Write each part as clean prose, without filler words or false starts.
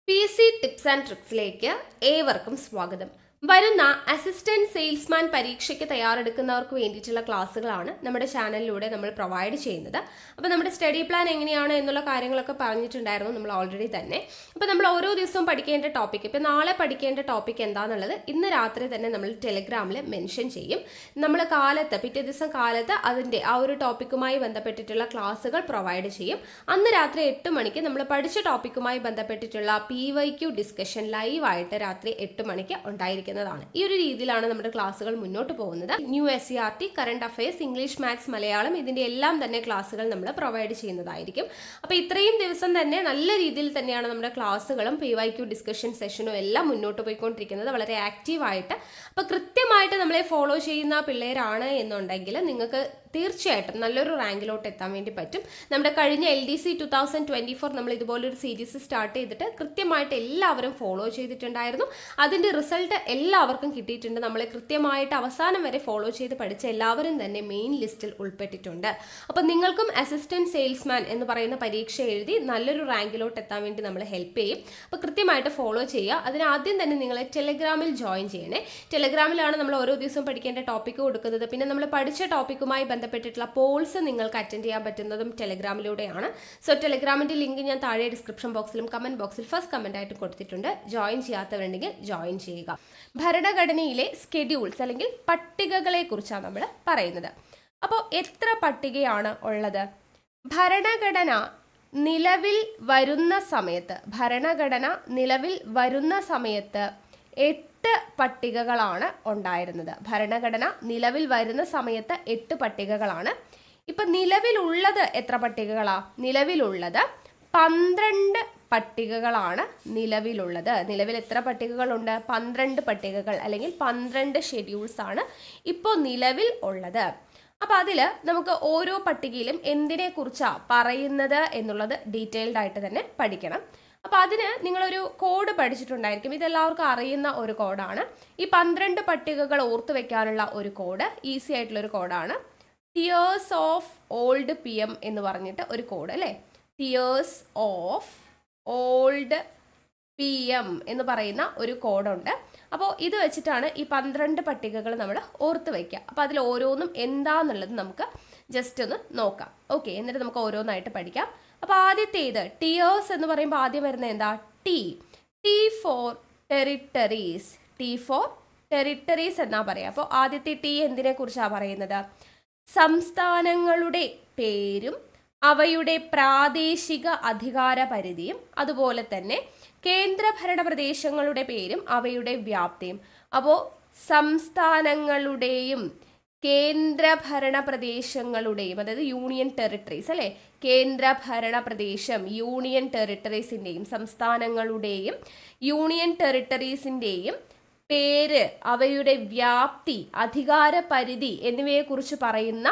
PC tips and ട്രിക്സിലേക്ക് ഏവർക്കും സ്വാഗതം. വരുന്ന അസിസ്റ്റന്റ് സെയിൽസ്മാൻ പരീക്ഷയ്ക്ക് തയ്യാറെടുക്കുന്നവർക്ക് വേണ്ടിയിട്ടുള്ള ക്ലാസ്സുകളാണ് നമ്മുടെ ചാനലിലൂടെ നമ്മൾ പ്രൊവൈഡ് ചെയ്യുന്നത്. അപ്പോൾ നമ്മുടെ സ്റ്റഡി പ്ലാൻ എങ്ങനെയാണ് എന്നുള്ള കാര്യങ്ങളൊക്കെ പറഞ്ഞിട്ടുണ്ടായിരുന്നു നമ്മൾ ഓൾറെഡി തന്നെ. അപ്പോൾ നമ്മൾ ഓരോ ദിവസവും പഠിക്കേണ്ട ടോപ്പിക്, ഇപ്പോൾ നാളെ പഠിക്കേണ്ട ടോപ്പിക് എന്താണെന്നുള്ളത് ഇന്ന് രാത്രി തന്നെ നമ്മൾ ടെലിഗ്രാമിൽ മെൻഷൻ ചെയ്യും. നമ്മൾ പിറ്റേ ദിവസം കാലത്ത് അതിൻ്റെ ആ ഒരു ടോപ്പിക്കുമായി ബന്ധപ്പെട്ടിട്ടുള്ള ക്ലാസ്സുകൾ പ്രൊവൈഡ് ചെയ്യും. അന്ന് രാത്രി 8 മണിക്ക് നമ്മൾ പഠിച്ച ടോപ്പിക്കുമായി ബന്ധപ്പെട്ടിട്ടുള്ള PYQ ഡിസ്കഷൻ ലൈവായിട്ട് രാത്രി 8 മണിക്ക് ഉണ്ടായിരിക്കും. ഈ ഒരു രീതിയിലാണ് നമ്മുടെ ക്ലാസ്സുകൾ മുന്നോട്ട് പോകുന്നത്. New SCERT, current affairs, English, maths, Malayalam ഇതിന്റെ എല്ലാം തന്നെ ക്ലാസ്സുകൾ നമ്മൾ പ്രൊവൈഡ് ചെയ്യുന്നതായിരിക്കും. അപ്പോൾ ഇത്രയും ദിവസം തന്നെ നല്ല രീതിയിൽ തന്നെയാണ് നമ്മുടെ ക്ലാസ്സുകളും PYQ ഡിസ്കഷൻ സെഷനും എല്ലാം മുന്നോട്ട് പോയിക്കൊണ്ടിരിക്കുന്നത്, വളരെ ആക്റ്റീവായിട്ട്. അപ്പോൾ കൃത്യമായിട്ട് നമ്മളെ ഫോളോ ചെയ്യുന്ന പിള്ളേരാണ് എന്നുണ്ടെങ്കിൽ നിങ്ങൾക്ക് തീർച്ചയായിട്ടും നല്ലൊരു റാങ്കിലോട്ട് എത്താൻ വേണ്ടി പറ്റും. നമ്മുടെ കഴിഞ്ഞ LDC 2024 നമ്മൾ ഇതുപോലൊരു സീരീസ് സ്റ്റാർട്ട് ചെയ്തിട്ട് കൃത്യമായിട്ട് എല്ലാവരും ഫോളോ ചെയ്തിട്ടുണ്ടായിരുന്നു. അതിൻ്റെ റിസൾട്ട് എല്ലാവർക്കും കിട്ടിയിട്ടുണ്ട്. നമ്മളെ കൃത്യമായിട്ട് അവസാനം വരെ ഫോളോ ചെയ്ത് പഠിച്ച എല്ലാവരും തന്നെ മെയിൻ ലിസ്റ്റിൽ ഉൾപ്പെട്ടിട്ടുണ്ട്. അപ്പം നിങ്ങൾക്കും അസിസ്റ്റന്റ് സെയിൽസ്മാൻ എന്ന് പറയുന്ന പരീക്ഷ എഴുതി നല്ലൊരു റാങ്കിലോട്ട് എത്താൻ വേണ്ടി നമ്മൾ ഹെൽപ്പ് ചെയ്യും. അപ്പോൾ കൃത്യമായിട്ട് ഫോളോ ചെയ്യുക. അതിന് ആദ്യം തന്നെ നിങ്ങൾ ടെലിഗ്രാമിൽ ജോയിൻ ചെയ്യണേ. ടെലിഗ്രാമിലാണ് നമ്മൾ ഓരോ ദിവസവും പഠിക്കേണ്ട ടോപ്പിക്ക് കൊടുക്കുന്നത്. പിന്നെ നമ്മൾ പഠിച്ച ടോപ്പിക്കുമായി ബന്ധപ്പെട്ടിട്ടുള്ള പോൾസ് നിങ്ങൾക്ക് അറ്റൻഡ് ചെയ്യാൻ പറ്റുന്നതും ടെലിഗ്രാമിലൂടെയാണ്. സോ ടെലിഗ്രാമിൻ്റെ ലിങ്ക് ഞാൻ താഴെ ഡിസ്ക്രിപ്ഷൻ ബോക്സിലും കമൻറ്റ് ബോക്സിൽ ഫസ്റ്റ് കമൻ്റ് ആയിട്ട് കൊടുത്തിട്ടുണ്ട്. ജോയിൻ ചെയ്യാത്തവരുണ്ടെങ്കിൽ ജോയിൻ ചെയ്യുക. ഭരണഘടനയിലെ സ്കെഡ്യൂൾസ് അല്ലെങ്കിൽ പട്ടികകളെ കുറിച്ചാണ് നമ്മൾ പറയുന്നത്. അപ്പോൾ എത്ര പട്ടികയാണ് ഉള്ളത്? ഭരണഘടന നിലവിൽ വരുന്ന സമയത്ത് 8 പട്ടികകളാണ് ഉണ്ടായിരുന്നത്. ഭരണഘടന നിലവിൽ വരുന്ന സമയത്ത് 8 പട്ടികകളാണ്. ഇപ്പം നിലവിലുള്ളത് എത്ര പട്ടികകളാ? നിലവിലുള്ളത് 12 പട്ടികകളാണ് നിലവിലുള്ളത്. നിലവിൽ എത്ര പട്ടികകളുണ്ട്? 12 പട്ടികകൾ അല്ലെങ്കിൽ 12 ഷെഡ്യൂൾസ് ആണ് ഇപ്പോൾ നിലവിൽ ഉള്ളത്. അപ്പോൾ അതിൽ നമുക്ക് ഓരോ പട്ടികയിലും എന്തിനെ കുറിച്ചാണ് പറയുന്നത് എന്നുള്ളത് ഡീറ്റെയിൽഡ് ആയിട്ട് തന്നെ പഠിക്കണം. അപ്പോൾ അതിന് നിങ്ങളൊരു കോഡ് പഠിച്ചിട്ടുണ്ടായിരിക്കും. ഇതെല്ലാവർക്കും അറിയുന്ന ഒരു കോഡാണ്. ഈ 12 പട്ടികകൾ ഓർത്ത് വെക്കാനുള്ള ഒരു കോഡ്, ഈസി ആയിട്ടുള്ളൊരു കോഡാണ്. തിയേഴ്സ് ഓഫ് ഓൾഡ് PM എന്ന് പറഞ്ഞിട്ട് ഒരു കോഡ് അല്ലേ? തിയേഴ്സ് ഓഫ് ഓൾഡ് PM എന്ന് പറയുന്ന ഒരു കോഡുണ്ട്. അപ്പോൾ ഇത് വെച്ചിട്ടാണ് ഈ 12 പട്ടികകൾ നമ്മൾ ഓർത്ത് വയ്ക്കുക. അപ്പോൾ അതിൽ ഓരോന്നും എന്താന്നുള്ളത് നമുക്ക് ജസ്റ്റ് ഒന്ന് നോക്കാം. ഓക്കെ, എന്നിട്ട് നമുക്ക് ഓരോന്നായിട്ട് പഠിക്കാം. അപ്പോൾ ആദ്യത്തേത് ടിയേഴ്സ് എന്ന് പറയുമ്പോൾ ആദ്യം വരുന്നത് എന്താ? T for territories. T for territories എന്നാ പറയാം. അപ്പോൾ ആദ്യത്തെ ടി എന്തിനെ കുറിച്ചാണ് പറയുന്നത്? സംസ്ഥാനങ്ങളുടെ പേരും അവയുടെ പ്രാദേശിക അധികാര പരിധിയും അതുപോലെ തന്നെ കേന്ദ്രഭരണ പ്രദേശങ്ങളുടെ പേരും അവയുടെ വ്യാപ്തിയും. അപ്പോൾ സംസ്ഥാനങ്ങളുടെയും കേന്ദ്രഭരണ പ്രദേശങ്ങളുടെയും, അതായത് യൂണിയൻ ടെറിട്ടറീസ് അല്ലേ, കേന്ദ്രഭരണ പ്രദേശം യൂണിയൻ ടെറിട്ടറീസിൻ്റെയും സംസ്ഥാനങ്ങളുടെയും യൂണിയൻ ടെറിട്ടറീസിൻ്റെയും പേര്, അവയുടെ വ്യാപ്തി, അധികാര പരിധി എന്നിവയെക്കുറിച്ച് പറയുന്ന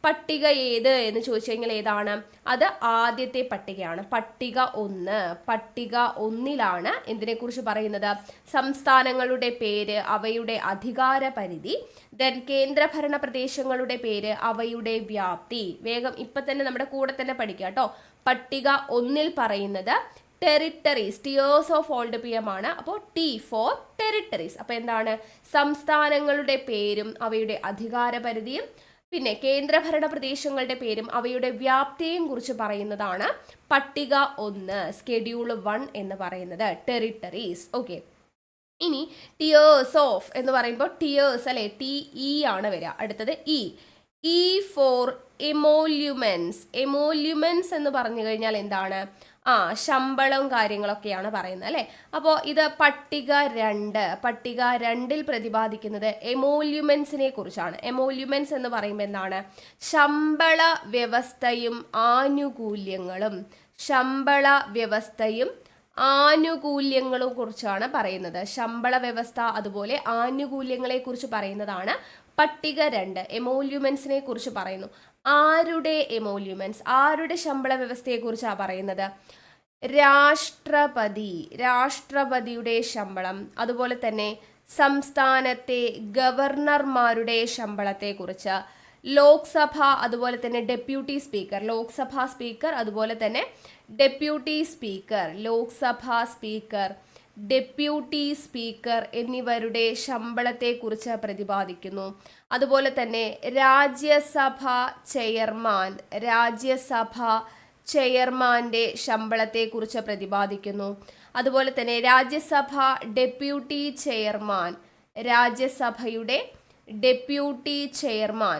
പട്ടിക ഏത് എന്ന് ചോദിച്ചു കഴിഞ്ഞാൽ ഏതാണ്? അത് ആദ്യത്തെ പട്ടികയാണ്. പട്ടിക 1. പട്ടിക 1ലാണ് എന്തിനെക്കുറിച്ച് പറയുന്നത്? സംസ്ഥാനങ്ങളുടെ പേര്, അവയുടെ അധികാര പരിധി, ദെൻ കേന്ദ്രഭരണ പ്രദേശങ്ങളുടെ പേര്, അവയുടെ വ്യാപ്തി. വേഗം ഇപ്പം തന്നെ നമ്മുടെ കൂടെ തന്നെ പഠിക്കുക കേട്ടോ. പട്ടിക 1ൽ പറയുന്നത് territories, tears of old PM ആണ്. അപ്പോൾ T ഫോർ ടെറിട്ടറീസ്. അപ്പോൾ എന്താണ്? സംസ്ഥാനങ്ങളുടെ പേരും അവയുടെ അധികാര പരിധിയും പിന്നെ കേന്ദ്രഭരണ പ്രദേശങ്ങളുടെ പേരും അവയുടെ വ്യാപ്തിയെയും കുറിച്ച് പറയുന്നതാണ് പട്ടിക 1, സ്കെഡ്യൂൾ 1 എന്ന് പറയുന്നത്, ടെറിട്ടറീസ്. ഓക്കെ, ഇനി ടിയേഴ്സ് ഓഫ് എന്ന് പറയുമ്പോൾ ടിയേഴ്സ് അല്ലെ, TE ആണ് വരിക. അടുത്തത് E ഫോർ എമോല്യൂമെന്റ്സ്. എമോല്യൂമെന്റ്സ് എന്ന് പറഞ്ഞു കഴിഞ്ഞാൽ എന്താണ്? ശമ്പളവും കാര്യങ്ങളൊക്കെയാണ് പറയുന്നത് അല്ലേ. അപ്പോൾ ഇത് പട്ടിക 2. പട്ടിക 2ൽ പ്രതിപാദിക്കുന്നത് എമോല്യൂമെന്റ്സിനെ കുറിച്ചാണ്. എമോല്യൂമെന്റ്സ് എന്ന് പറയുമ്പോൾ എന്താണ്? ശമ്പള വ്യവസ്ഥയും ആനുകൂല്യങ്ങളും. ശമ്പള വ്യവസ്ഥയും ആനുകൂല്യങ്ങളും കുറിച്ചാണ് പറയുന്നത്. ശമ്പള വ്യവസ്ഥ അതുപോലെ ആനുകൂല്യങ്ങളെ കുറിച്ച് പറയുന്നതാണ് പട്ടിക 2. എമോല്യൂമെന്റ്സിനെ കുറിച്ച് പറയുന്നു. ആരുടെ എമോല്യൂമെന്റ്സ്? ആരുടെ ശമ്പള വ്യവസ്ഥയെ കുറിച്ചാണ് പറയുന്നത്? രാഷ്ട്രപതിയുടെ ശമ്പളം, അതുപോലെ തന്നെ സംസ്ഥാനത്തെ ഗവർണർമാരുടെ ശമ്പളത്തെ കുറിച്ച്, ലോക്സഭ അതുപോലെ തന്നെ ഡെപ്യൂട്ടി സ്പീക്കർ, ലോക്സഭാ സ്പീക്കർ അതുപോലെ തന്നെ deputy speaker, Lok Sabha speaker, deputy speaker എന്നിവരുടെ ശമ്പളത്തെക്കുറിച്ച് പ്രതിപാദിക്കുന്നു. അതുപോലെ തന്നെ രാജ്യസഭ ചെയർമാൻ, രാജ്യസഭ ചെയർമാന്റെ ശമ്പളത്തെക്കുറിച്ച് പ്രതിപാദിക്കുന്നു. അതുപോലെ തന്നെ Rajya Sabha deputy chairman, രാജ്യസഭയുടെ deputy chairman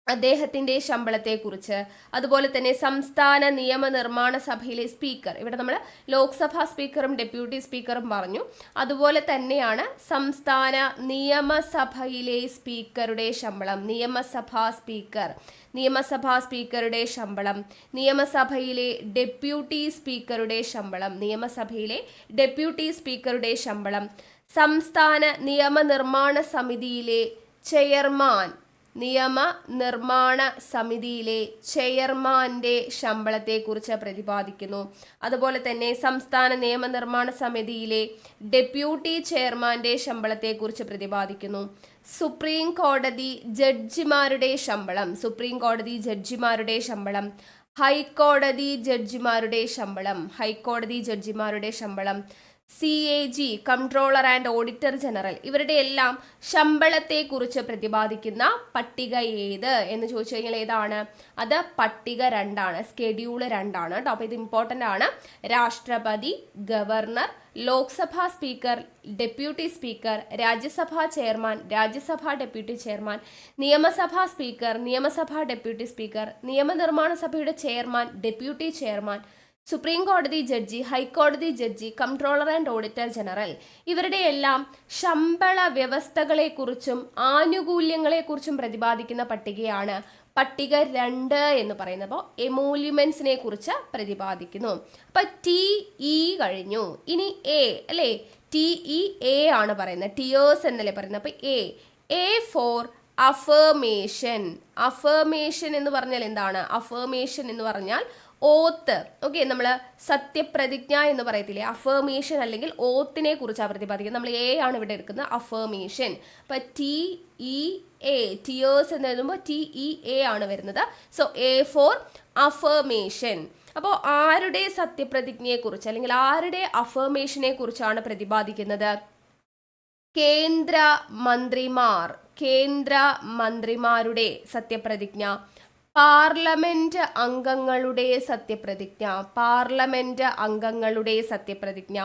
അദ്ദേഹത്തിന്റെ ശമ്പളത്തെക്കുറിച്ച്. അതുപോലെ തന്നെ സംസ്ഥാന നിയമനിർമ്മാണ സഭയിലെ സ്പീക്കർ, ഇവിടെ നമ്മൾ ലോക്സഭാ സ്പീക്കറും ഡെപ്യൂട്ടി സ്പീക്കറും പറഞ്ഞു. അതുപോലെ തന്നെയാണ് സംസ്ഥാന നിയമസഭയിലെ സ്പീക്കറുടെ ശമ്പളം, നിയമസഭാ സ്പീക്കർ, നിയമസഭാ സ്പീക്കറുടെ ശമ്പളം, നിയമസഭയിലെ ഡെപ്യൂട്ടി സ്പീക്കറുടെ ശമ്പളം, നിയമസഭയിലെ ഡെപ്യൂട്ടി സ്പീക്കറുടെ ശമ്പളം, സംസ്ഥാന നിയമനിർമ്മാണ സമിതിയിലെ ചെയർമാൻ, നിയമനിർമ്മാണ സമിതിയിലെ ചെയർമാന്റെ ശമ്പളത്തെക്കുറിച്ച് പ്രതിപാദിക്കുന്നു. അതുപോലെ തന്നെ സംസ്ഥാന നിയമനിർമ്മാണ സമിതിയിലെ ഡെപ്യൂട്ടി ചെയർമാന്റെ ശമ്പളത്തെക്കുറിച്ച് പ്രതിപാദിക്കുന്നു. സുപ്രീം കോടതി ജഡ്ജിമാരുടെ ശമ്പളം, സുപ്രീം കോടതി ജഡ്ജിമാരുടെ ശമ്പളം, ഹൈക്കോടതി ജഡ്ജിമാരുടെ ശമ്പളം, ഹൈക്കോടതി ജഡ്ജിമാരുടെ ശമ്പളം, CAG controller and auditor general ഇവരുടെ എല്ലാം ശമ്പളത്തെക്കുറിച്ച് പ്രതിപാദിക്കുന്ന പട്ടിക ഏത് എന്ന് ചോദിച്ചു കഴിഞ്ഞാൽ ഏതാണ്? അത് പട്ടിക 2ആണ്, സ്കെഡ്യൂൾ 2ആണ് കേട്ടോ. അപ്പോൾ ഇത് ഇമ്പോർട്ടൻ്റ് ആണ്. രാഷ്ട്രപതി, governor, Lok Sabha speaker, deputy speaker, രാജ്യസഭാ ചെയർമാൻ, രാജ്യസഭാ ഡെപ്യൂട്ടി ചെയർമാൻ, നിയമസഭാ സ്പീക്കർ, നിയമസഭാ ഡെപ്യൂട്ടി സ്പീക്കർ, നിയമനിർമ്മാണ സഭയുടെ ചെയർമാൻ, ഡെപ്യൂട്ടി ചെയർമാൻ, സുപ്രീം കോടതി ജഡ്ജി, ഹൈക്കോടതി judge, controller and auditor general ഇവരുടെ എല്ലാം ശമ്പള വ്യവസ്ഥകളെക്കുറിച്ചും ആനുകൂല്യങ്ങളെക്കുറിച്ചും പ്രതിപാദിക്കുന്ന പട്ടികയാണ് പട്ടിക 2 എന്ന് പറയുന്നത്. അപ്പോൾ എമോല്യുമെന്റ്സിനെ കുറിച്ച് പ്രതിപാദിക്കുന്നു. അപ്പൊ TE കഴിഞ്ഞു. ഇനി A അല്ലേ? TEA ആണ് പറയുന്നത്, ടിയേഴ്സ് എന്നല്ലേ പറയുന്നത്. അപ്പൊ A ഫോർ അഫർമേഷൻ. അഫർമേഷൻ എന്ന് പറഞ്ഞാൽ എന്താണ്? അഫർമേഷൻ എന്ന് പറഞ്ഞാൽ ഓത്ത്. ഓക്കെ, നമ്മൾ സത്യപ്രതിജ്ഞ എന്ന് പറയത്തില്ലേ, അഫർമേഷൻ അല്ലെങ്കിൽ ഓത്തിനെ കുറിച്ചാണ് പ്രതിപാദിക്കുന്നത്. നമ്മൾ A ആണ് ഇവിടെ എടുക്കുന്നത്, അഫർമേഷൻ. അപ്പൊ TEA, ടിയേഴ്സ് എന്ന് എഴുതുമ്പോൾ TEA ആണ് വരുന്നത്. So A four affirmation. അപ്പോൾ ആരുടെ സത്യപ്രതിജ്ഞയെ കുറിച്ച് അല്ലെങ്കിൽ ആരുടെ അഫർമേഷനെ കുറിച്ചാണ് പ്രതിപാദിക്കുന്നത്? കേന്ദ്ര മന്ത്രിമാർ, കേന്ദ്ര മന്ത്രിമാരുടെ സത്യപ്രതിജ്ഞ, പാർലമെന്റ് അംഗങ്ങളുടെ സത്യപ്രതിജ്ഞ, പാർലമെന്റ് അംഗങ്ങളുടെ സത്യപ്രതിജ്ഞ,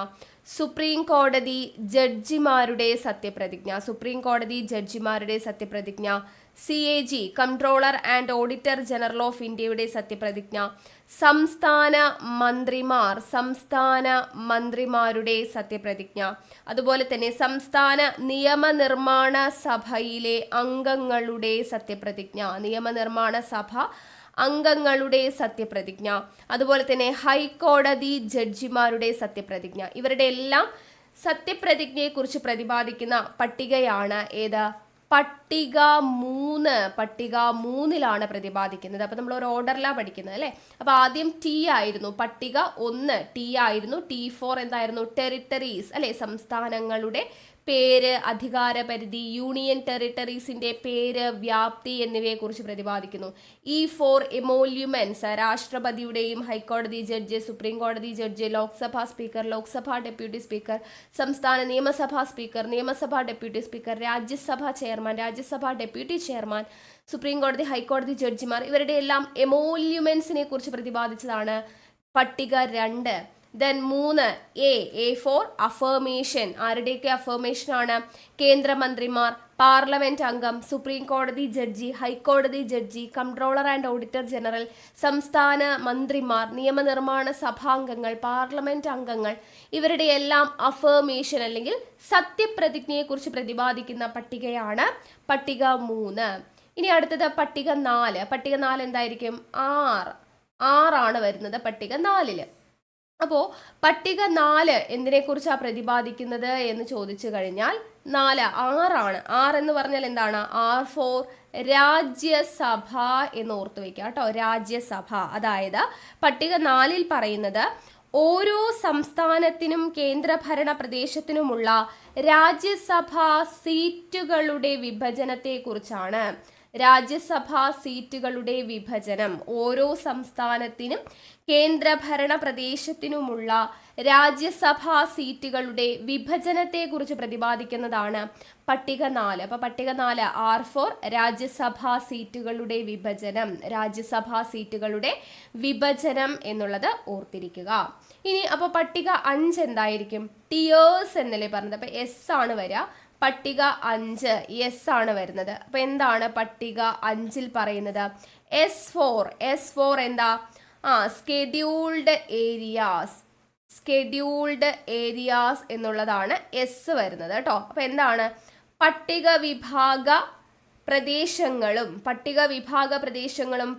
സുപ്രീം കോടതി ജഡ്ജിമാരുടെ സത്യപ്രതിജ്ഞ, സുപ്രീം കോടതി ജഡ്ജിമാരുടെ സത്യപ്രതിജ്ഞ, CAG controller and auditor general of ഇന്ത്യയുടെ സത്യപ്രതിജ്ഞ, സംസ്ഥാന മന്ത്രിമാർ, സംസ്ഥാന മന്ത്രിമാരുടെ സത്യപ്രതിജ്ഞ, അതുപോലെ തന്നെ സംസ്ഥാന നിയമനിർമ്മാണ സഭയിലെ അംഗങ്ങളുടെ സത്യപ്രതിജ്ഞ, നിയമനിർമ്മാണ സഭ അംഗങ്ങളുടെ സത്യപ്രതിജ്ഞ, അതുപോലെ തന്നെ ഹൈക്കോടതി ജഡ്ജിമാരുടെ സത്യപ്രതിജ്ഞ ഇവരുടെ എല്ലാം സത്യപ്രതിജ്ഞയെക്കുറിച്ച് പ്രതിപാദിക്കുന്ന പട്ടികയാണ് ഏത്? പട്ടിക 3. പട്ടിക 3ലാണ് പ്രതിപാദിക്കുന്നത്. അപ്പൊ നമ്മൾ ഒരു ഓർഡറിലാണ് പഠിക്കുന്നത് അല്ലേ. അപ്പൊ ആദ്യം T ആയിരുന്നു, പട്ടിക 1 T ആയിരുന്നു. T4 എന്തായിരുന്നു? ടെറിട്ടറീസ് അല്ലെ, സംസ്ഥാനങ്ങളുടെ പേര്, അധികാരപരിധി, യൂണിയൻ ടെറിട്ടറീസിന്റെ പേര്, വ്യാപ്തി എന്നിവയെ കുറിച്ച് പ്രതിപാദിക്കുന്നു. E4 എമോല്യുമെന്റ്സ്, രാഷ്ട്രപതിയുടെയും ഹൈക്കോടതി ജഡ്ജ്, സുപ്രീം കോടതി judge, Lok Sabha speaker, Lok Sabha deputy speaker, സംസ്ഥാന നിയമസഭാ സ്പീക്കർ, നിയമസഭാ ഡെപ്യൂട്ടി സ്പീക്കർ, രാജ്യസഭാ ചെയർമാൻ, രാജ്യസഭാ ഡെപ്യൂട്ടി ചെയർമാൻ, സുപ്രീം കോടതി ഹൈക്കോടതി ജഡ്ജിമാർ ഇവരുടെ എല്ലാം എമോല്യുമെന്റ്സിനെ കുറിച്ച് പ്രതിപാദിച്ചതാണ് പട്ടിക 2. Then 3 A four affirmation. ആരുടെയൊക്കെ അഫർമേഷൻ ആണ്? കേന്ദ്രമന്ത്രിമാർ, പാർലമെന്റ് അംഗം, സുപ്രീം കോടതി ജഡ്ജി, ഹൈക്കോടതി judge, controller and auditor general, സംസ്ഥാന മന്ത്രിമാർ, നിയമനിർമ്മാണ സഭാംഗങ്ങൾ, പാർലമെന്റ് അംഗങ്ങൾ ഇവരുടെ എല്ലാം അഫർമേഷൻ അല്ലെങ്കിൽ സത്യപ്രതിജ്ഞയെക്കുറിച്ച് പ്രതിപാദിക്കുന്ന പട്ടികയാണ് പട്ടിക 3. ഇനി അടുത്തത് പട്ടിക 4. പട്ടിക 4 എന്തായിരിക്കും? 6 ആണ് വരുന്നത് പട്ടിക 4. അപ്പോൾ പട്ടിക 4 എന്തിനെ കുറിച്ചാണ് പ്രതിപാദിക്കുന്നത് എന്ന് ചോദിച്ചു കഴിഞ്ഞാൽ 6 ആണ്. 6 എന്ന് പറഞ്ഞാൽ എന്താണ്? R ഫോർ രാജ്യസഭ എന്ന് ഓർത്തു വെക്കുക കേട്ടോ, രാജ്യസഭ. അതായത് പട്ടിക 4ൽ പറയുന്നത് ഓരോ സംസ്ഥാനത്തിനും കേന്ദ്രഭരണ പ്രദേശത്തിനുമുള്ള രാജ്യസഭാ സീറ്റുകളുടെ വിഭജനത്തെ കുറിച്ചാണ്. രാജ്യസഭാ സീറ്റുകളുടെ വിഭജനം. ഓരോ സംസ്ഥാനത്തിനും കേന്ദ്രഭരണ പ്രദേശത്തിനുമുള്ള രാജ്യസഭാ സീറ്റുകളുടെ വിഭജനത്തെക്കുറിച്ച് പ്രതിപാദിക്കുന്നതാണ് പട്ടിക 4. അപ്പൊ പട്ടിക 4 R4 രാജ്യസഭാ സീറ്റുകളുടെ വിഭജനം. രാജ്യസഭാ സീറ്റുകളുടെ വിഭജനം എന്നുള്ളത് ഓർത്തിരിക്കുക. ഇനി അപ്പൊ പട്ടിക 5 എന്തായിരിക്കും? ടിയേഴ്സ് എന്നല്ലേ പറഞ്ഞത്. അപ്പൊ എസ് ആണ് വരിക. പട്ടിക 5 എസ് ആണ് വരുന്നത്. അപ്പൊ എന്താണ് പട്ടിക 5ൽ പറയുന്നത്? S4 എന്താ? Scheduled areas. സ്കെഡ്യൂൾഡ് ഏരിയാസ് എന്നുള്ളതാണ് എസ് വരുന്നത് കേട്ടോ. അപ്പൊ എന്താണ്? പട്ടിക വിഭാഗ പ്രദേശങ്ങളും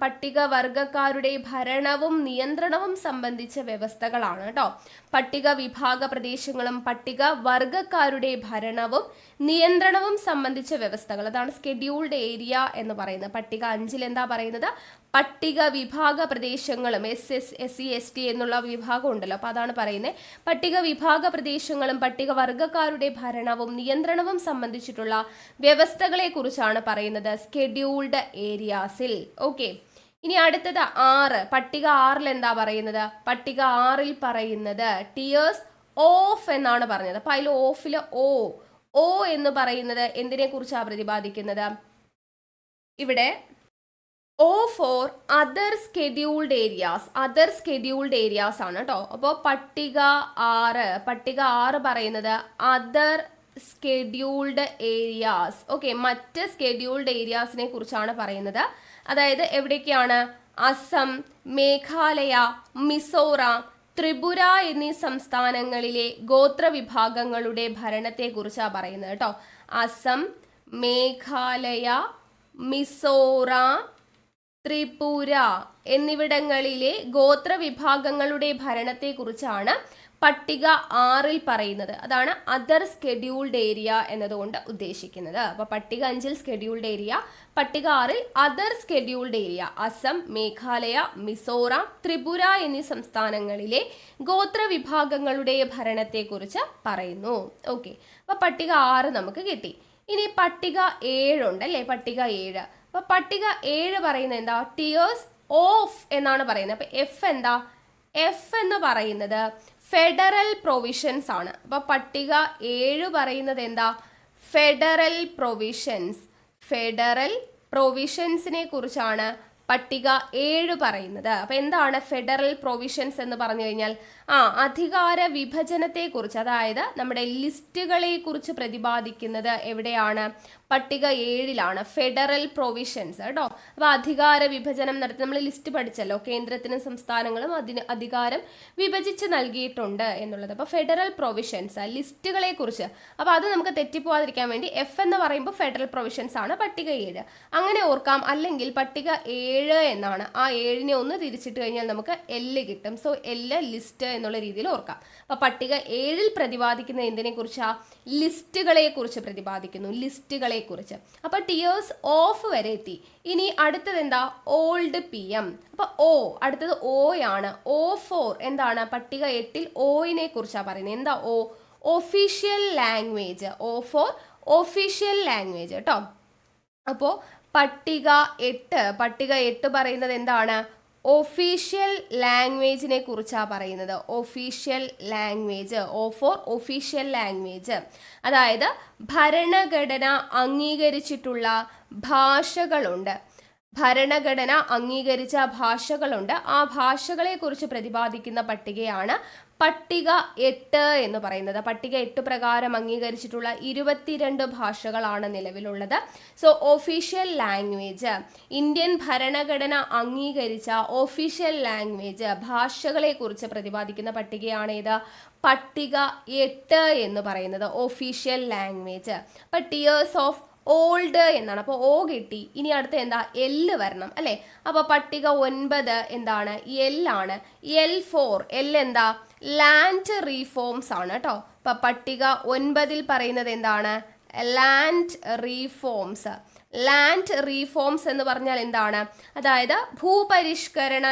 പട്ടികവർഗക്കാരുടെ ഭരണവും നിയന്ത്രണവും സംബന്ധിച്ച വ്യവസ്ഥകളാണ് കേട്ടോ. പട്ടിക വിഭാഗ പ്രദേശങ്ങളും പട്ടികവർഗക്കാരുടെ ഭരണവും നിയന്ത്രണവും സംബന്ധിച്ച വ്യവസ്ഥകൾ, അതാണ് സ്കെഡ്യൂൾഡ് ഏരിയ എന്ന് പറയുന്നത്. പട്ടിക 5ൽ എന്താ പറയുന്നത്? പട്ടിക വിഭാഗ പ്രദേശങ്ങളും SC ST എന്നുള്ള വിഭാഗം ഉണ്ടല്ലോ, അപ്പൊ അതാണ് പറയുന്നത്. പട്ടിക വിഭാഗ പ്രദേശങ്ങളും പട്ടികവർഗക്കാരുടെ ഭരണവും നിയന്ത്രണവും സംബന്ധിച്ചിട്ടുള്ള വ്യവസ്ഥകളെ കുറിച്ചാണ് പറയുന്നത് സ്കെഡ്യൂൾഡ് ഏരിയാസിൽ. ഓക്കെ, ഇനി അടുത്തത് 6. പട്ടിക 6ൽ എന്താ പറയുന്നത്? പട്ടിക 6ൽ പറയുന്നത് ടിയേഴ്സ് ഓഫ് എന്നാണ് പറഞ്ഞത്. അപ്പൊ അതിൽ ഓഫില് ഓ എന്ന് പറയുന്നത് എന്തിനെ കുറിച്ചാണ് പ്രതിപാദിക്കുന്നത്? ഇവിടെ O for other scheduled areas ആണ് കേട്ടോ. അപ്പോൾ പട്ടിക 6 പറയുന്നത് അതർ സ്കെഡ്യൂൾഡ് ഏരിയാസ്. ഓക്കെ, മറ്റ് സ്കെഡ്യൂൾഡ് ഏരിയാസിനെ കുറിച്ചാണ് പറയുന്നത്. അതായത് എവിടേക്കാണ്? അസം, മേഘാലയ, മിസോറാം, ത്രിപുര എന്നീ സംസ്ഥാനങ്ങളിലെ ഗോത്രവിഭാഗങ്ങളുടെ ഭരണത്തെ കുറിച്ചാണ് പറയുന്നത് കേട്ടോ. അസം, മേഘാലയ, മിസോറാം, ത്രിപുര എന്നിവിടങ്ങളിലെ ഗോത്രവിഭാഗങ്ങളുടെ ഭരണത്തെ കുറിച്ചാണ് പട്ടിക 6ൽ പറയുന്നത്. അതാണ് അതർ സ്കെഡ്യൂൾഡ് ഏരിയ എന്നതുകൊണ്ട് ഉദ്ദേശിക്കുന്നത്. അപ്പൊ പട്ടിക 5ൽ സ്കെഡ്യൂൾഡ് ഏരിയ, പട്ടിക 6ൽ other scheduled area. Assam, Meghalaya, Mizoram, Tripura എന്നീ സംസ്ഥാനങ്ങളിലെ ഗോത്രവിഭാഗങ്ങളുടെ ഭരണത്തെ കുറിച്ച് പറയുന്നു. ഓക്കെ, അപ്പൊ പട്ടിക 6 നമുക്ക് കിട്ടി. ഇനി പട്ടിക 7 ഉണ്ടല്ലേ, പട്ടിക 7. അപ്പൊ പട്ടിക 7 പറയുന്നത് എന്താ? ടിയേഴ്സ് ഓഫ് എന്നാണ് പറയുന്നത്. അപ്പൊ എഫ് എന്താ? എഫ് എന്ന് പറയുന്നത് ഫെഡറൽ പ്രൊവിഷൻസ് ആണ്. അപ്പൊ പട്ടിക 7 പറയുന്നത് എന്താ? ഫെഡറൽ പ്രൊവിഷൻസിനെ കുറിച്ചാണ് പട്ടിക 7 പറയുന്നത്. അപ്പൊ എന്താണ് ഫെഡറൽ പ്രൊവിഷൻസ് എന്ന് പറഞ്ഞു കഴിഞ്ഞാൽ അധികാര വിഭജനത്തെ കുറിച്ച്, അതായത് നമ്മുടെ ലിസ്റ്റുകളെ കുറിച്ച് പ്രതിപാദിക്കുന്നത് എവിടെയാണ്? പട്ടിക 7ലാണ്. ഫെഡറൽ പ്രൊവിഷൻസ് കേട്ടോ. അപ്പൊ അധികാര വിഭജനം നടത്തി നമ്മൾ ലിസ്റ്റ് പഠിച്ചല്ലോ, കേന്ദ്രത്തിനും സംസ്ഥാനങ്ങളും അതിന് അധികാരം വിഭജിച്ച് നൽകിയിട്ടുണ്ട് എന്നുള്ളത്. അപ്പൊ ഫെഡറൽ പ്രൊവിഷൻസ്, ലിസ്റ്റുകളെ കുറിച്ച്. അപ്പൊ അത് നമുക്ക് തെറ്റിപ്പോവാതിരിക്കാൻ വേണ്ടി എഫ് എന്ന് പറയുമ്പോൾ ഫെഡറൽ പ്രൊവിഷൻസ് ആണ് പട്ടിക 7. അങ്ങനെ ഓർക്കാം. അല്ലെങ്കിൽ പട്ടിക 7 എന്നാണ്. ആ 7നെ ഒന്ന് തിരിച്ചിട്ട് കഴിഞ്ഞാൽ നമുക്ക് L കിട്ടും. സോ L ലിസ്റ്റ് എന്നുള്ള രീതിയിൽ ഓർക്കാം. അപ്പൊ പട്ടിക 7ൽ പ്രതിപാദിക്കുന്ന എന്തിനെ കുറിച്ചാ? ലിസ്റ്റുകളെ കുറിച്ച് പ്രതിപാദിക്കുന്നു. ലിസ്റ്റുകളെ കുറിച്ച്. അപ്പൊ ടിയേഴ്സ് ഓഫ് വരെ എത്തി. ഇനി അടുത്തത് എന്താ? Old PM. അപ്പൊ അടുത്തത് O ആണ്. O4 എന്താണ്? പട്ടിക 8ൽ ഓയിനെ കുറിച്ചാ പറയുന്നത്. എന്താ O? Official language. O4 official language കേട്ടോ. അപ്പോ പട്ടിക 8 പറയുന്നത് എന്താണ്? ഒഫീഷ്യൽ ലാംഗ്വേജിനെ കുറിച്ചാണ് പറയുന്നത്. Official language. O4 official language, അതായത് ഭരണഘടന അംഗീകരിച്ചിട്ടുള്ള ഭാഷകളുണ്ട്. ഭരണഘടന അംഗീകരിച്ച ഭാഷകളുണ്ട്. ആ ഭാഷകളെ കുറിച്ച് പ്രതിപാദിക്കുന്ന പട്ടികയാണ് പട്ടിക 8 എന്ന് പറയുന്നത്. പട്ടിക 8 പ്രകാരം അംഗീകരിച്ചിട്ടുള്ള 22 ഭാഷകളാണ് നിലവിലുള്ളത്. സോ ഒഫീഷ്യൽ ലാംഗ്വേജ്, ഇന്ത്യൻ ഭരണഘടന അംഗീകരിച്ച ഒഫീഷ്യൽ ലാംഗ്വേജ്, ഭാഷകളെ കുറിച്ച് പ്രതിപാദിക്കുന്ന പട്ടികയാണ് ഇത് പട്ടിക 8 എന്ന് പറയുന്നത്. Official language. അപ്പൊ ടിയേഴ്സ് ഓഫ് ഓൾഡ് എന്നാണ്. അപ്പോൾ O കിട്ടി. ഇനി അടുത്ത എന്താ? L വരണം അല്ലെ. അപ്പൊ പട്ടിക 9 എന്താണ്? L ആണ്. L4 എന്താ? ലാൻഡ് റീഫോംസ് ആണ് കേട്ടോ. അപ്പൊ പട്ടിക 9ൽ പറയുന്നത് എന്താണ്? ലാൻഡ് റീഫോംസ് എന്ന് പറഞ്ഞാൽ എന്താണ്? അതായത് ഭൂപരിഷ്കരണ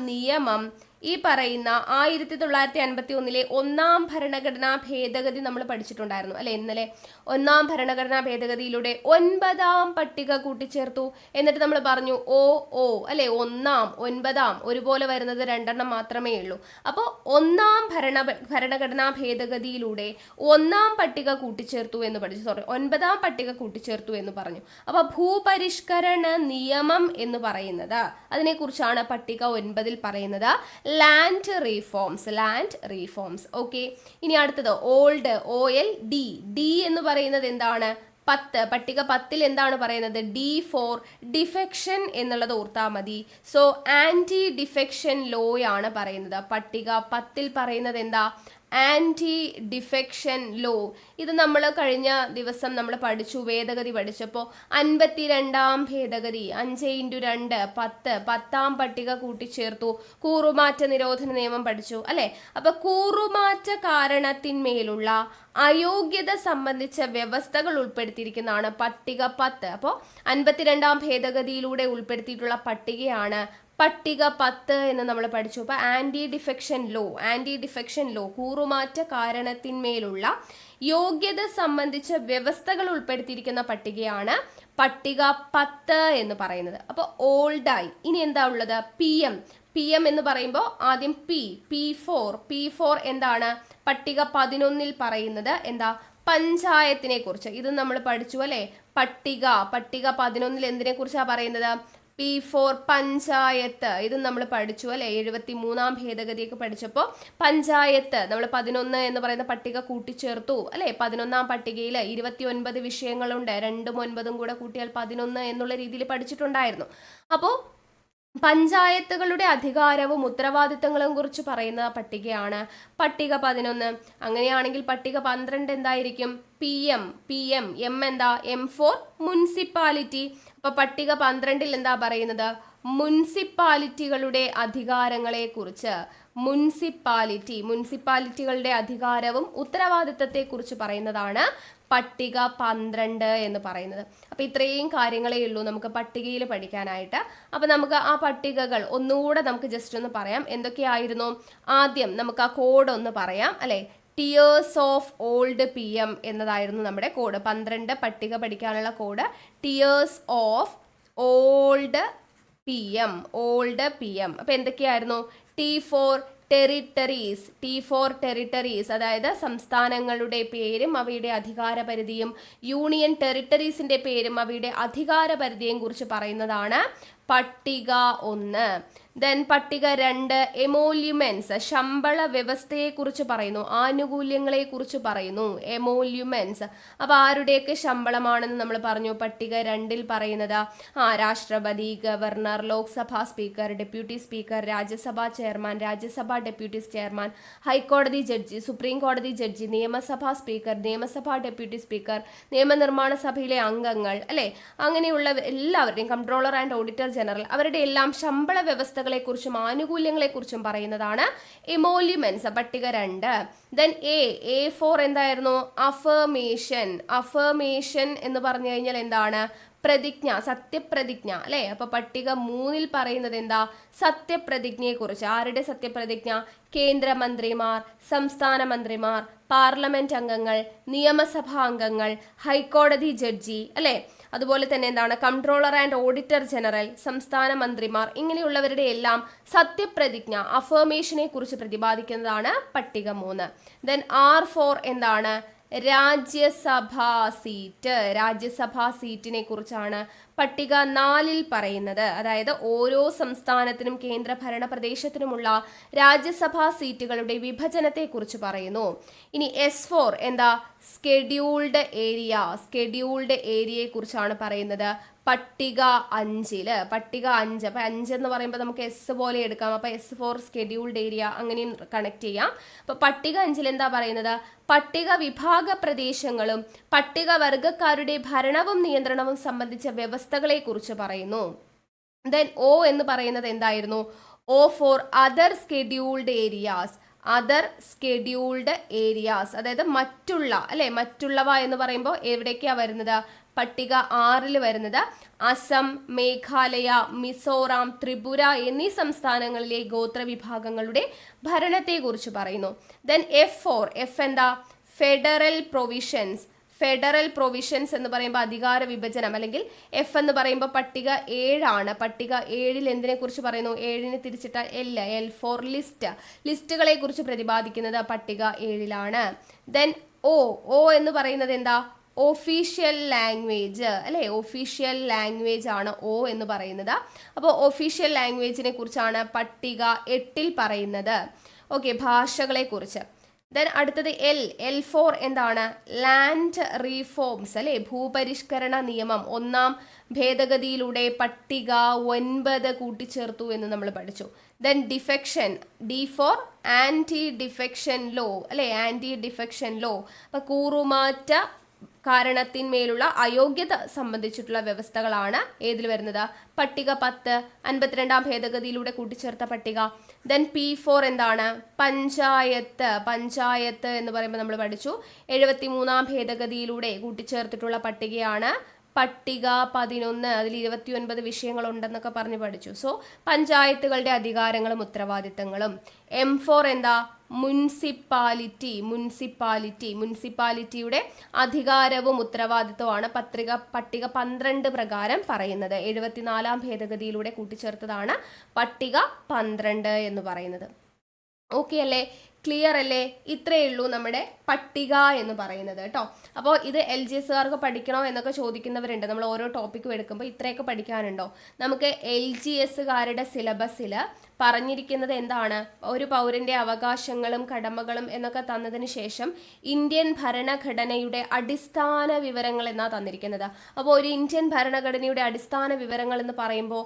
നിയമം ഈ പറയുന്ന 1951 ഒന്നാം ഭരണഘടനാ ഭേദഗതി നമ്മൾ പഠിച്ചിട്ടുണ്ടായിരുന്നു അല്ലെ ഇന്നലെ. ഒന്നാം ഭരണഘടനാ ഭേദഗതിയിലൂടെ 9ാം പട്ടിക കൂട്ടിച്ചേർത്തു. എന്നിട്ട് നമ്മൾ പറഞ്ഞു ഓ അല്ലെ, ഒന്നാം 9ാം ഒരുപോലെ വരുന്നത് 2 മാത്രമേ ഉള്ളൂ. അപ്പോൾ ഒന്നാം ഭരണഘടനാ ഭേദഗതിയിലൂടെ 1ാം പട്ടിക കൂട്ടിച്ചേർത്തു എന്ന് പഠിച്ചു. 9ാം പട്ടിക കൂട്ടിച്ചേർത്തു എന്ന് പറഞ്ഞു. അപ്പൊ ഭൂപരിഷ്കരണ നിയമം എന്ന് പറയുന്നത്, അതിനെക്കുറിച്ചാണ് പട്ടിക 9ൽ പറയുന്നത്. Land reforms. ഓക്കെ, ഇനി അടുത്തത് ഓൾഡ്, OLD. ഡി എന്ന് പറയുന്നത് എന്താണ്? 10. പട്ടിക 10ൽ എന്താണ് പറയുന്നത്? D ഫോർ ഡിഫെക്ഷൻ എന്നുള്ളത് ഓർത്താ മതി. സോ ആന്റി ഡിഫെക്ഷൻ ലോ ആണ് പറയുന്നത്. പട്ടിക 10ൽ പറയുന്നത് എന്താ? Anti defection law. ഇത് നമ്മൾ കഴിഞ്ഞ ദിവസം നമ്മൾ പഠിച്ചു, ഭേദഗതി പഠിച്ചപ്പോൾ 52ാം ഭേദഗതി 5x2 10, 10ാം പട്ടിക കൂട്ടിച്ചേർത്തു, കൂറുമാറ്റ നിരോധന നിയമം പഠിച്ചു അല്ലെ. അപ്പൊ കൂറുമാറ്റ കാരണത്തിന്മേലുള്ള അയോഗ്യത സംബന്ധിച്ച വ്യവസ്ഥകൾ ഉൾപ്പെടുത്തിയിരിക്കുന്നതാണ് പട്ടിക 10. അപ്പോൾ 52ാം ഭേദഗതിയിലൂടെ ഉൾപ്പെടുത്തിയിട്ടുള്ള പട്ടികയാണ് പട്ടിക 10 എന്ന് നമ്മൾ പഠിച്ചു. അപ്പൊ ആന്റി ഡിഫെക്ഷൻ ലോ കൂറുമാറ്റ കാരണത്തിന്മേലുള്ള യോഗ്യത സംബന്ധിച്ച വ്യവസ്ഥകൾ ഉൾപ്പെടുത്തിയിരിക്കുന്ന പട്ടികയാണ് പട്ടിക 10 എന്ന് പറയുന്നത്. അപ്പോൾ ഓൾഡായി. ഇനി എന്താ ഉള്ളത്? പി എം എന്ന് പറയുമ്പോൾ ആദ്യം പി ഫോർ എന്താണ്? പട്ടിക 11ൽ പറയുന്നത് എന്താ? പഞ്ചായത്തിനെ കുറിച്ച്. ഇത് നമ്മൾ പഠിച്ചു അല്ലെ. പട്ടിക 11ൽ എന്തിനെ കുറിച്ചാണ് പറയുന്നത്? P4 പഞ്ചായത്ത്. ഇത് നമ്മൾ പഠിച്ചു അല്ലെ. 73ാം ഭേദഗതിയൊക്കെ പഠിച്ചപ്പോൾ പഞ്ചായത്ത് നമ്മൾ 11 എന്ന് പറയുന്ന പട്ടിക കൂട്ടിച്ചേർത്തു അല്ലെ. 11ാം പട്ടികയിൽ 29 വിഷയങ്ങളുണ്ട്. 2ഉം 9ഉം കൂടെ കൂട്ടിയാൽ 11 എന്നുള്ള രീതിയിൽ പഠിച്ചിട്ടുണ്ടായിരുന്നു. അപ്പോൾ പഞ്ചായത്തുകളുടെ അധികാരവും ഉത്തരവാദിത്തങ്ങളും കുറിച്ച് പറയുന്ന പട്ടികയാണ് പട്ടിക 11. അങ്ങനെയാണെങ്കിൽ പട്ടിക 12 എന്തായിരിക്കും? എം എന്താ? M for municipality. അപ്പൊ പട്ടിക 12ൽ എന്താ പറയുന്നത്? മുനിസിപ്പാലിറ്റികളുടെ അധികാരങ്ങളെ കുറിച്ച്, മുനിസിപ്പാലിറ്റികളുടെ അധികാരവും ഉത്തരവാദിത്തത്തെ കുറിച്ച് പറയുന്നതാണ് പട്ടിക 12 എന്ന് പറയുന്നത്. അപ്പൊ ഇത്രയും കാര്യങ്ങളേ ഉള്ളൂ നമുക്ക് പട്ടികയിൽ പഠിക്കാനായിട്ട്. അപ്പൊ നമുക്ക് ആ പട്ടികകൾ ഒന്നുകൂടെ നമുക്ക് ജസ്റ്റ് ഒന്ന് പറയാം. എന്തൊക്കെയായിരുന്നു? ആദ്യം നമുക്ക് ആ കോഡ് ഒന്ന് പറയാം അല്ലെ. ടിയേഴ്സ് ഓഫ് ഓൾഡ് PM എന്നതായിരുന്നു നമ്മുടെ കോഡ്. 12 പട്ടിക പഠിക്കാനുള്ള code tears of old PM. അപ്പൊ എന്തൊക്കെയായിരുന്നു? ടി ഫോർ ടെറിട്ടറീസ്, അതായത് സംസ്ഥാനങ്ങളുടെ പേരും അവയുടെ അധികാരപരിധിയും, യൂണിയൻ ടെറിട്ടറീസിന്റെ പേരും അവയുടെ അധികാരപരിധിയും കുറിച്ച് പറയുന്നതാണ് പട്ടിക 1. ദെൻ പട്ടിക 2 എമോല്യുമെന്റ്സ്, ശമ്പള വ്യവസ്ഥയെ കുറിച്ച് പറയുന്നു, ആനുകൂല്യങ്ങളെ കുറിച്ച് പറയുന്നു. എമോല്യുമെന്റ്സ് അപ്പൊ ആരുടെയൊക്കെ ശമ്പളമാണെന്ന് നമ്മൾ പറഞ്ഞു. പട്ടിക 2ൽ പറയുന്നത് രാഷ്ട്രപതി, governor, Lok Sabha speaker, deputy speaker, രാജ്യസഭാ ചെയർമാൻ, രാജ്യസഭാ ഡെപ്യൂട്ടി ചെയർമാൻ, ഹൈക്കോടതി ജഡ്ജി, സുപ്രീം കോടതി ജഡ്ജി, നിയമസഭാ സ്പീക്കർ, നിയമസഭാ ഡെപ്യൂട്ടി സ്പീക്കർ, നിയമനിർമ്മാണ സഭയിലെ അംഗങ്ങൾ അല്ലെ, അങ്ങനെയുള്ള എല്ലാവരുടെയും, കൺട്രോളർ ആൻഡ് ഓഡിറ്റർ ജനറൽ, അവരുടെ എല്ലാം ശമ്പള വ്യവസ്ഥകളെ കുറിച്ചും ആനുകൂല്യങ്ങളെ കുറിച്ചും പറയുന്നതാണ് എമോല്യുമെന്റ്സ് പട്ടിക 2. ദെൻ എ ഫോർ എന്തായിരുന്നു? അഫർമേഷൻ എന്ന് പറഞ്ഞു കഴിഞ്ഞാൽ എന്താണ്? പ്രതിജ്ഞ, സത്യപ്രതിജ്ഞ അല്ലെ. അപ്പൊ പട്ടിക 3ൽ പറയുന്നത് എന്താ? സത്യപ്രതിജ്ഞയെ കുറിച്ച്. ആരുടെ സത്യപ്രതിജ്ഞ? കേന്ദ്രമന്ത്രിമാർ, സംസ്ഥാന മന്ത്രിമാർ, പാർലമെന്റ് അംഗങ്ങൾ, നിയമസഭാ അംഗങ്ങൾ, ഹൈക്കോടതി ജഡ്ജി അല്ലെ. അതുപോലെ തന്നെ എന്താണ്? കൺട്രോളർ ആൻഡ് ഓഡിറ്റർ ജനറൽ, സംസ്ഥാന മന്ത്രിമാർ, ഇങ്ങനെയുള്ളവരുടെ എല്ലാം സത്യപ്രതിജ്ഞ, അഫർമേഷനെ കുറിച്ച് പ്രതിപാദിക്കുന്നതാണ് പട്ടിക 3. ദെൻ R4 എന്താണ്? രാജ്യസഭാ സീറ്റിനെ കുറിച്ചാണ് പട്ടിക 4ൽ പറയുന്നത്. അതായത് ഓരോ സംസ്ഥാനത്തിനും കേന്ദ്ര ഭരണ പ്രദേശത്തിനുമുള്ള രാജ്യസഭാ സീറ്റുകളുടെ വിഭജനത്തെ കുറിച്ച് പറയുന്നു. ഇനി S4 എന്താ? സ്കെഡ്യൂൾഡ് ഏരിയയെ കുറിച്ചാണ് പറയുന്നത് പട്ടിക 5ല്. പട്ടിക 5. അപ്പൊ 5 എന്ന് പറയുമ്പോൾ നമുക്ക് S പോലെ എടുക്കാം. അപ്പൊ S4 സ്കെഡ്യൂൾഡ് ഏരിയ അങ്ങനെയും കണക്ട് ചെയ്യാം. അപ്പൊ പട്ടിക 5ൽ എന്താ പറയുന്നത്? പട്ടിക വിഭാഗ പ്രദേശങ്ങളും പട്ടിക വർഗക്കാരുടെ ഭരണവും നിയന്ത്രണവും സംബന്ധിച്ച വ്യവസ്ഥകളെ കുറിച്ച് പറയുന്നു. ദെൻ O എന്ന് പറയുന്നത് എന്തായിരുന്നു? O for other scheduled areas, അതായത് മറ്റുള്ളവ എന്ന് പറയുമ്പോൾ എവിടേക്കാ വരുന്നത്? പട്ടിക 6 വരുന്നത് അസം, മേഘാലയ, മിസോറാം, ത്രിപുര എന്നീ സംസ്ഥാനങ്ങളിലെ ഗോത്ര വിഭാഗങ്ങളുടെ ഭരണത്തെക്കുറിച്ച് പറയുന്നു. ദെൻ എഫ് എന്താ? Federal provisions. ഫെഡറൽ പ്രൊവിഷൻസ് എന്ന് പറയുമ്പോൾ അധികാര വിഭജനം, അല്ലെങ്കിൽ എഫ് എന്ന് പറയുമ്പോൾ പട്ടിക 7 ആണ്. പട്ടിക 7 എന്തിനെ കുറിച്ച് പറയുന്നു? 7 തിരിച്ചിട്ട എൽ ഫോർ ലിസ്റ്റ്. ലിസ്റ്റുകളെ കുറിച്ച് പ്രതിപാദിക്കുന്നത് പട്ടിക 7 ദെൻ ഒ എന്ന് പറയുന്നത് എന്താ? ഒഫീഷ്യൽ ലാംഗ്വേജ് അല്ലെ? ഒഫീഷ്യൽ ലാംഗ്വേജ് ആണ് ഒ എന്ന് പറയുന്നത്. അപ്പോൾ ഒഫീഷ്യൽ ലാംഗ്വേജിനെ കുറിച്ചാണ് പട്ടിക 8 പറയുന്നത്. ഓക്കെ, ഭാഷകളെ കുറിച്ച്. ദെൻ അടുത്തത് എൽ ഫോർ എന്താണ്? ലാൻഡ് റീഫോംസ് അല്ലെ? ഭൂപരിഷ്കരണ നിയമം 1-ാം ഭേദഗതിയിലൂടെ പട്ടിക 9 കൂട്ടിച്ചേർത്തു എന്ന് നമ്മൾ പഠിച്ചു. Then defection, D for anti defection law അല്ലെ? Anti defection law. അപ്പൊ കൂറുമാറ്റ കാരണത്തിന്മേലുള്ള അയോഗ്യത സംബന്ധിച്ചിട്ടുള്ള വ്യവസ്ഥകളാണ് ഏതിൽ വരുന്നത്? പട്ടിക 10 52-ാം ഭേദഗതിയിലൂടെ കൂട്ടിച്ചേർത്ത പട്ടിക. ദെൻ P4 എന്താണ്? പഞ്ചായത്ത് എന്ന് പറയുമ്പോൾ നമ്മൾ പഠിച്ചു 73-ാം ഭേദഗതിയിലൂടെ കൂട്ടിച്ചേർത്തിട്ടുള്ള പട്ടികയാണ് പട്ടിക 11. അതിൽ 29 വിഷയങ്ങളുണ്ടെന്നൊക്കെ പറഞ്ഞ് പഠിച്ചു. സോ പഞ്ചായത്തുകളുടെ അധികാരങ്ങളും ഉത്തരവാദിത്തങ്ങളും. M4 എന്താ? മുനിസിപ്പാലിറ്റിയുടെ അധികാരവും ഉത്തരവാദിത്വമാണ് പട്ടിക 12 പ്രകാരം പറയുന്നത്. 74-ാം ഭേദഗതിയിലൂടെ കൂട്ടിച്ചേർത്തതാണ് പട്ടിക 12 എന്ന് പറയുന്നത്. ഓക്കെ അല്ലേ? ക്ലിയർ അല്ലേ? ഇത്രയേ ഉള്ളൂ നമ്മുടെ പട്ടിക എന്ന് പറയുന്നത് കേട്ടോ. അപ്പോൾ ഇത് LGSകാർക്ക് പഠിക്കണോ എന്നൊക്കെ ചോദിക്കുന്നവരുണ്ട്. നമ്മൾ ഓരോ ടോപ്പിക്കും എടുക്കുമ്പോൾ ഇത്രയൊക്കെ പഠിക്കാനുണ്ടോ? നമുക്ക് LGSകാരുടെ സിലബസിൽ പറഞ്ഞിരിക്കുന്നത് എന്താണ്? ഒരു പൗരന്റെ അവകാശങ്ങളും കടമകളും എന്നൊക്കെ തന്നതിന് ശേഷം ഇന്ത്യൻ ഭരണഘടനയുടെ അടിസ്ഥാന വിവരങ്ങൾ എന്നാ തന്നിരിക്കുന്നത്. അപ്പോൾ ഒരു ഇന്ത്യൻ ഭരണഘടനയുടെ അടിസ്ഥാന വിവരങ്ങൾ എന്ന് പറയുമ്പോൾ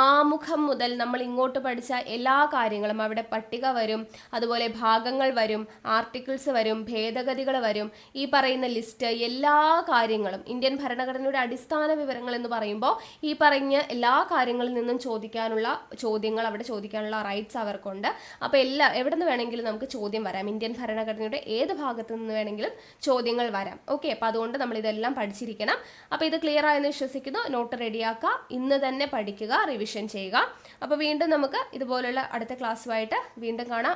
ആമുഖം മുതൽ നമ്മൾ ഇങ്ങോട്ട് പഠിച്ച എല്ലാ കാര്യങ്ങളും അവിടെ പട്ടിക വരും, അതുപോലെ ഭാഗങ്ങൾ വരും, ആർട്ടിക്കിൾസ് വരും, ഭേദഗതികൾ വരും, ഈ പറയുന്ന ലിസ്റ്റ്, എല്ലാ കാര്യങ്ങളും ഇന്ത്യൻ ഭരണഘടനയുടെ അടിസ്ഥാന വിവരങ്ങൾ എന്ന് പറയുമ്പോൾ ഈ പറഞ്ഞ എല്ലാ കാര്യങ്ങളിൽ നിന്നും ചോദ്യങ്ങൾ അവിടെ ചോദിക്കാനുള്ള റൈറ്റ്സ് അവർക്കുണ്ട്. അപ്പോൾ എവിടെ നിന്ന് വേണമെങ്കിലും നമുക്ക് ചോദ്യം വരാം. ഇന്ത്യൻ ഭരണഘടനയുടെ ഏത് ഭാഗത്ത് നിന്ന് വേണമെങ്കിലും ചോദ്യങ്ങൾ വരാം. ഓക്കെ, അപ്പോൾ അതുകൊണ്ട് നമ്മൾ ഇതെല്ലാം പഠിച്ചിരിക്കണം. അപ്പോൾ ഇത് ക്ലിയർ ആയെന്ന് വിശ്വസിക്കുന്നു. നോട്ട് റെഡിയാക്കുക, ഇന്ന് തന്നെ പഠിക്കുക, റിവിഷൻ ചെയ്യുക. അപ്പോൾ വീണ്ടും നമുക്ക് ഇതുപോലുള്ള അടുത്ത ക്ലാസ്സുമായിട്ട് വീണ്ടും കാണാം.